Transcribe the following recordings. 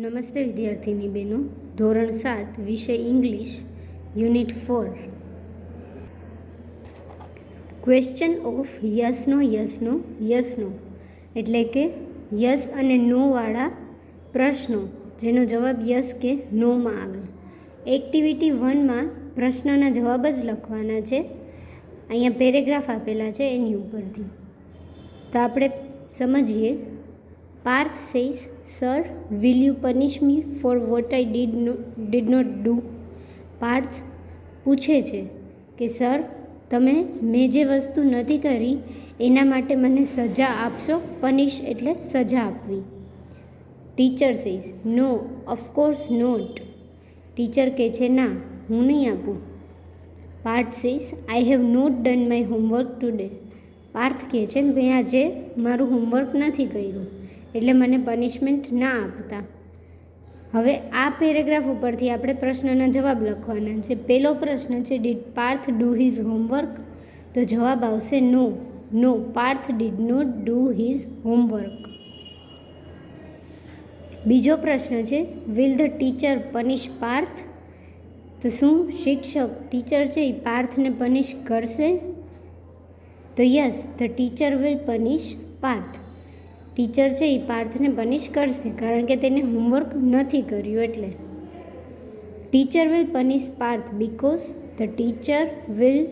નમસ્તે વિદ્યાર્થીની બહેનો. ધોરણ 7 વિષય ઇંગ્લિશ યુનિટ 4. ક્વેશ્ચન ઓફ યસનો યસનો યસનો એટલે કે યસ અને નોવાળા પ્રશ્નો જેનો જવાબ યસ કે નોમાં આવે. એક્ટિવિટી 1માં પ્રશ્નના જવાબ જ લખવાના છે. અહીંયા પેરેગ્રાફ આપેલા છે એની ઉપરથી. તો આપણે સમજીએ. Parth says, "Sir, will you punish me for what I did not do?" Parth પૂછે છે કે સર, તમે મેં જે વસ્તુ નથી કરી એના માટે મને સજા આપશો. પનિશ એટલે સજા આપવી. Teacher says, "no, of course not." Teacher કહે છે ના, હું નહીં આપું. Parth says, "I have not done my homework today." Parth કહે છે મેં આજે મારું હોમવર્ક નથી કર્યું એટલે મને પનિશમેન્ટ ના આપતા. હવે આ પેરેગ્રાફ ઉપરથી આપણે પ્રશ્નના જવાબ લખવાના છે. પહેલો પ્રશ્ન છે did Parth do his homework? તો જવાબ આવશે no. No, Parth did not do his homework. બીજો પ્રશ્ન છે will the teacher punish Parth? તો શું શિક્ષક ટીચર છે એ પાર્થને પનિશ કરશે? તો yes, the teacher will punish Parth. Teacher છે એ પાર્થને પનિશ કરશે કારણ કે તેને હોમવર્ક નથી કર્યું એટલે. Teacher will punish Parth because the teacher will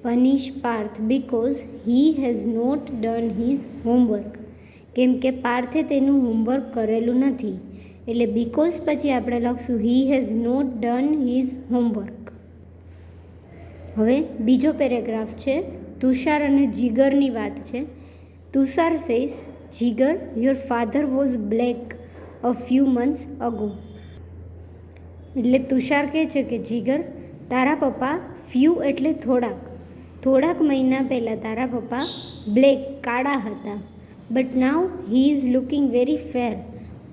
punish Parth because he has not done his homework. કેમ કે પાર્થે તેનું હોમવર્ક કરેલું નથી એટલે બીકોઝ પછી આપણે લખશું he has not done his homework. હવે બીજો પેરેગ્રાફ છે તુષાર અને જીગરની વાત છે. Tushar says, "Jigar, your father was black a few months ago." એટલે તુષાર કહે છે કે જીગર, તારા પપ્પા ફ્યુ એટલે થોડાક મહિના પહેલાં તારા પપ્પા બ્લેક કાળા હતા. But now he is looking very fair.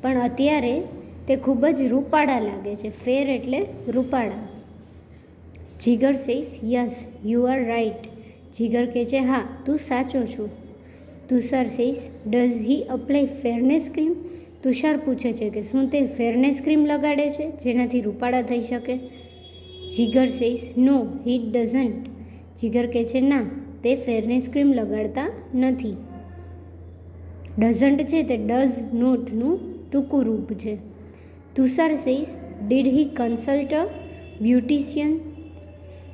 પણ અત્યારે તે ખૂબ જ રૂપાળા લાગે છે. ફેર એટલે રૂપાળા. Jigar says, "yes, you are right." Jigar કહે છે હા, તું સાચો છું. Tushar says, "does he apply fairness cream?" Tushar પૂછે છે કે શું તે ફેરનેસ ક્રીમ લગાડે છે જેનાથી રૂપાળા થઈ શકે? જીગર સેઝ, "નો, હી ડઝન્ટ." જીગર કહે છે ના, તે ફેરનેસ ક્રીમ લગાડતા નથી. ડઝન્ટ છે તે ડઝ નોટનું ટૂંકું રૂપ છે. Tushar says, "did he consult a beautician?"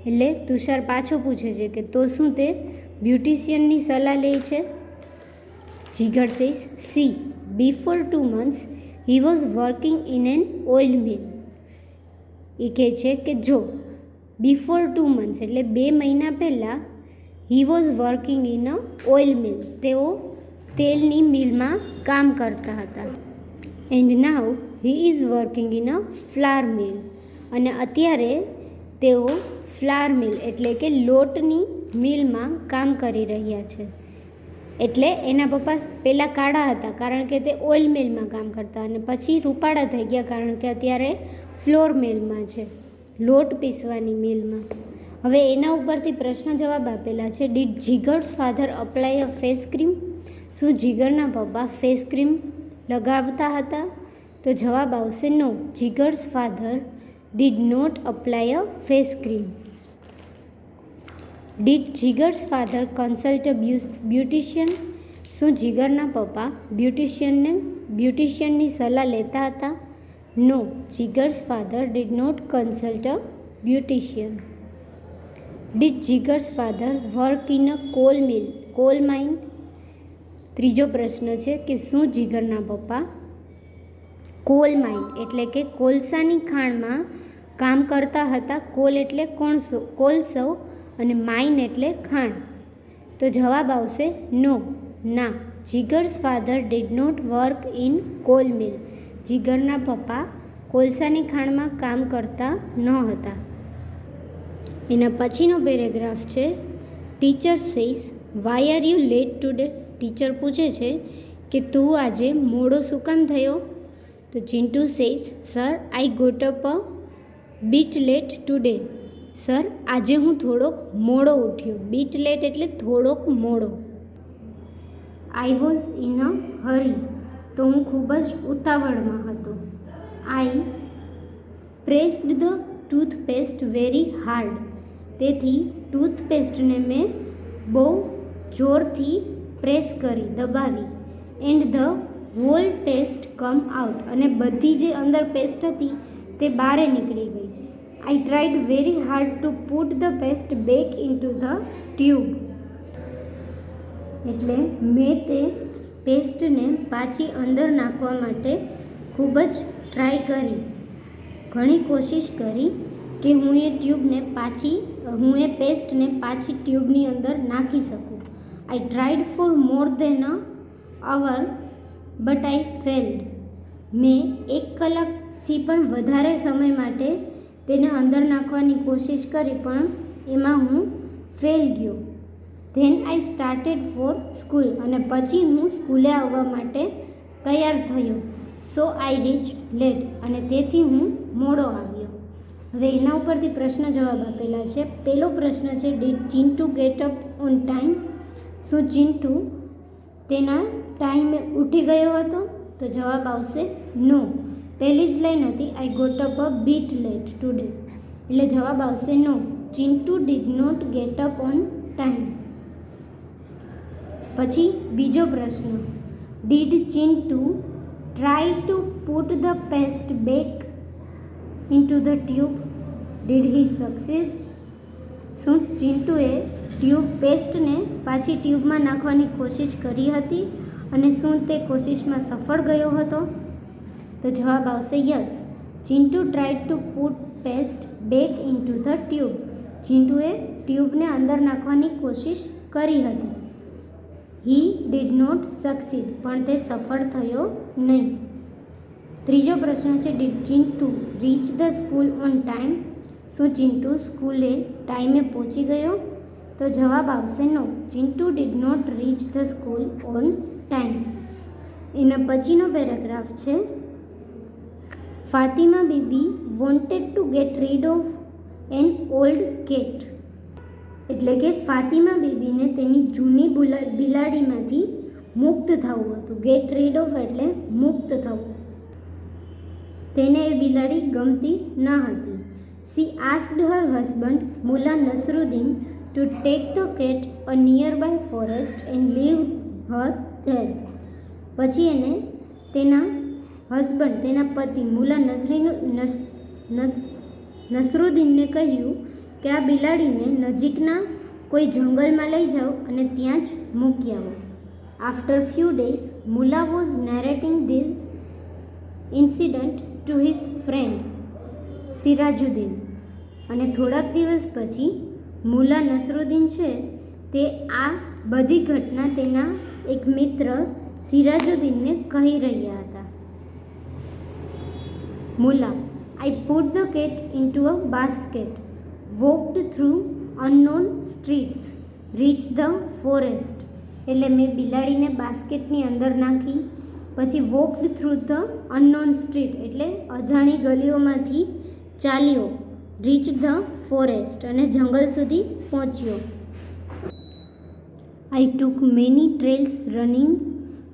એટલે તુષાર પાછો પૂછે છે કે તો શું તે બ્યુટિશિયનની સલાહ લે છે? Jigar says, "see, before 2 months he was working in an oil mill." એ કહે છે કે જો બિફોર 2 months એટલે 2 મહિના પહેલાં he was working in a oil mill, તેઓ તેલની મિલમાં કામ કરતા હતા. And now he is working in a flour mill, અને અત્યારે તેઓ ફ્લાર મિલ એટલે કે લોટની મિલમાં કામ કરી રહ્યા છે. એટલે એના પપ્પા પહેલાં કાળા હતા કારણ કે તે ઓઇલ મિલમાં કામ કરતા અને પછી રૂપાળા થઈ ગયા કારણ કે અત્યારે ફ્લોર મિલમાં છે, લોટ પીસવાની મિલમાં. હવે એના ઉપરથી પ્રશ્ન જવાબ આપેલા છે. Did Jigar's father apply a face cream? શું જીગરના પપ્પા ફેસ ક્રીમ લગાવતા હતા? તો જવાબ આવશે no, Jigar's father did not apply a face cream. Did Jigar's father consult a beautician? શું જીગરના પપ્પા બ્યુટિશિયનની સલાહ લેતા હતા? No, Jigar's father did not consult a beautician. Did Jigar's father work in a coal mine? ત્રીજો પ્રશ્ન છે કે શું જીગરના પપ્પા કોલ માઇન એટલે કે કોલસાની ખાણમાં કામ કરતા હતા? કોલ એટલે કોલસો અને માઇન એટલે ખાણ. તો જવાબ આવશે નો, ના, Jigar's father did not work in coal mill. જીગરના પપ્પા કોલસાની ખાણમાં કામ કરતા ન હતા. એના પછીનો પેરેગ્રાફ છે teacher says, "why are you late today?" Teacher પૂછે છે કે તું આજે મોડો શું કામ થયો? તો Chintu says, "sir, I got up a bit late today." Sir, આજે હું થોડોક મોડો ઉઠ્યો. બીટ લેટ એટલે થોડોક મોડો. આઈ વોઝ ઇન અ હરી, તો હું ખૂબ જ ઉતાવળમાં હતો. I pressed the toothpaste very hard. તેથી ટૂથપેસ્ટને મેં બહુ જોરથી પ્રેસ કરી, દબાવી. And the whole paste come out. અને બધી જે અંદર પેસ્ટ હતી તે બહાર નીકળી ગઈ. આઈ tried very hard two put the paste back into the tube. એટલે મેં તે પેસ્ટને પાછી અંદર નાખવા માટે ખૂબ જ ટ્રાય કરી, ઘણી કોશિશ કરી કે હું એ પેસ્ટને પાછી ટ્યુબની અંદર નાખી શકું. I tried for more than a hour but I failed. મેં 1 કલાકથી પણ વધારે સમય માટે તેને અંદર નાખવાની કોશિશ કરી, પણ એમાં હું ફેલ ગયો. Than I started for school. અને પછી હું સ્કૂલે આવવા માટે તૈયાર થયો. સો આઈ રીચ લેટ. અને તેથી હું મોડો આવ્યો. હવે એના ઉપરથી પ્રશ્ન જવાબ આપેલા છે. પહેલો પ્રશ્ન છે, did Chintu gate up on time? શું ચિન્ટુ તેના ટાઈમે ઉઠી ગયો હતો? તો જવાબ આવશે નો. પહેલી જ લાઈન હતી, I got up a bit late today. એટલે જવાબ આવશે no. Chintu did not get up on time. પછી બીજો પ્રશ્ન, did Chintu try to put the paste back into the tube? Did he succeed? શું ચિન્ટુએ પેસ્ટને પાછી ટ્યુબમાં નાખવાની કોશિશ કરી હતી અને શું તે કોશિશમાં સફળ ગયો હતો? તો જવાબ આવશે yes. Chintu tried to put paste back into the tube. ચિન્ટુએ ટ્યુબને અંદર નાખવાની કોશિશ કરી હતી. He did not succeed. પણ તે સફળ થયો નહીં. ત્રીજો પ્રશ્ન છે, did Chintu reach the school on time? શું ચિન્ટુ સ્કૂલે ટાઈમે પહોંચી ગયો? તો જવાબ આવશે no. Chintu did not reach the school on time. એના પછીનો પેરેગ્રાફ છે, Fatima Bibi wanted to get rid of an old cat. એટલે કે ફાતિમા બીબીને તેની જૂની બિલાડીમાંથી મુક્ત થવું હતું. ગેટ રીડ ઓફ એટલે મુક્ત થવું. તેને એ બિલાડી ગમતી ન હતી. She asked her husband Mulla Nasruddin to take the cat a nearby forest and leave her there. પછી એને તેના હસબન્ડ, તેના પતિ મુલા નસરુદ્દીનને કહ્યું કે આ બિલાડીને નજીકના કોઈ જંગલમાં લઈ જાઓ અને ત્યાં જ મૂકી આવો. After few days Mulla was narrating this incident to his friend Sirajuddin. અને થોડાક દિવસ પછી મુલા નસરુદ્દીન છે તે આ બધી ઘટના તેના એક મિત્ર સિરાજુદ્દીનને કહી રહ્યા હતા. Mulla, I put the cat into a basket, walked through unknown streets, reach the forest. એટલે મેં બિલાડીને બાસ્કેટની અંદર નાખી, પછી walked through the unknown street એટલે અજાણી ગલીઓમાંથી ચાલ્યો, રીચ ધ ફોરેસ્ટ અને જંગલ સુધી પહોંચ્યો. I took many trails running,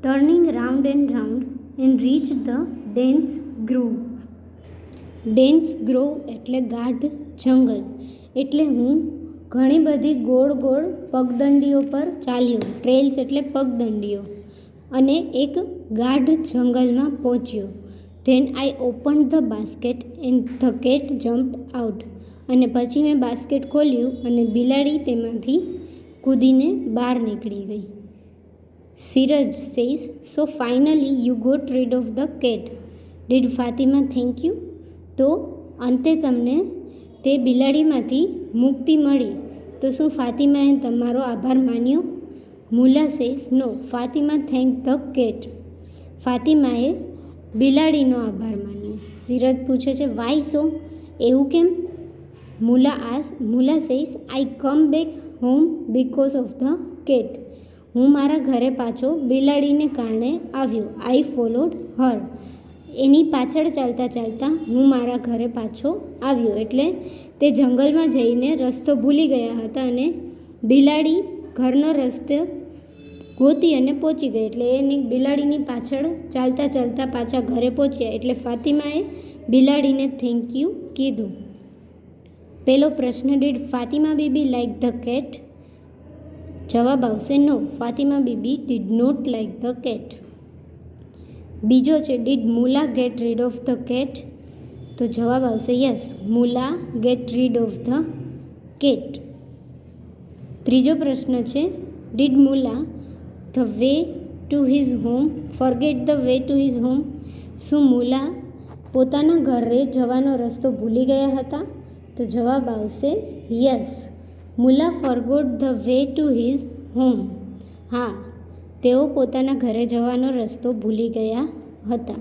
turning round and reach the dense grove. Dense grove એટલે ગાઢ જંગલ. એટલે હું ઘણી બધી ગોળ ગોળ પગદંડીઓ પર ચાલ્યો. ટ્રેલ્સ એટલે પગદંડીઓ. અને એક ગાઢ જંગલમાં પહોંચ્યો. Then I opened the basket and the cat jumped out. અને પછી મેં બાસ્કેટ ખોલ્યું અને બિલાડી તેમાંથી કૂદીને બહાર નીકળી ગઈ. Siraj says, so finally you got rid of the cat. Did Fatima thank you? તો અંતે તમને તે બિલાડીમાંથી મુક્તિ મળી, તો શું ફાતિમાએ તમારો આભાર માન્યો? Mulla says, no, Fatima thank the cat. ફાતિમાએ બિલાડીનો આભાર માન્યો. સિરજ પૂછે છે, વાય સો? એવું કેમ? Mulla says, I come back home because of the cat. હું મારા ઘરે પાછો બિલાડીને કારણે આવ્યો. આઈ ફોલોડ હર. એની પાછળ ચાલતા ચાલતા હું મારા ઘરે પાછો આવ્યો. એટલે તે જંગલમાં જઈને રસ્તો ભૂલી ગયા હતા અને બિલાડી ઘરનો રસ્તો ગોતી અને પહોંચી ગઈ. એટલે એની બિલાડીની પાછળ ચાલતા ચાલતા પાછા ઘરે પહોંચ્યા. એટલે ફાતિમાએ બિલાડીને થેન્ક યુ કીધું. પહેલો પ્રશ્ન, did Fatima Bibi like the cat? જવાબ આવશે no, Fatima Bibi did not like the cat. બીજો છે, did Mulla get rid of the cat? તો જવાબ આવશે yes, Mulla get rid of the cat. ત્રીજો પ્રશ્ન છે, did Mulla the way to his home forget the way to his home? શું મુલા પોતાના ઘરે જવાનો રસ્તો ભૂલી ગયા હતા? તો જવાબ આવશે yes, Mulla forgot the way to his home. હા, તેઓ પોતાના ઘરે જવાનો રસ્તો ભૂલી ગયા હતા.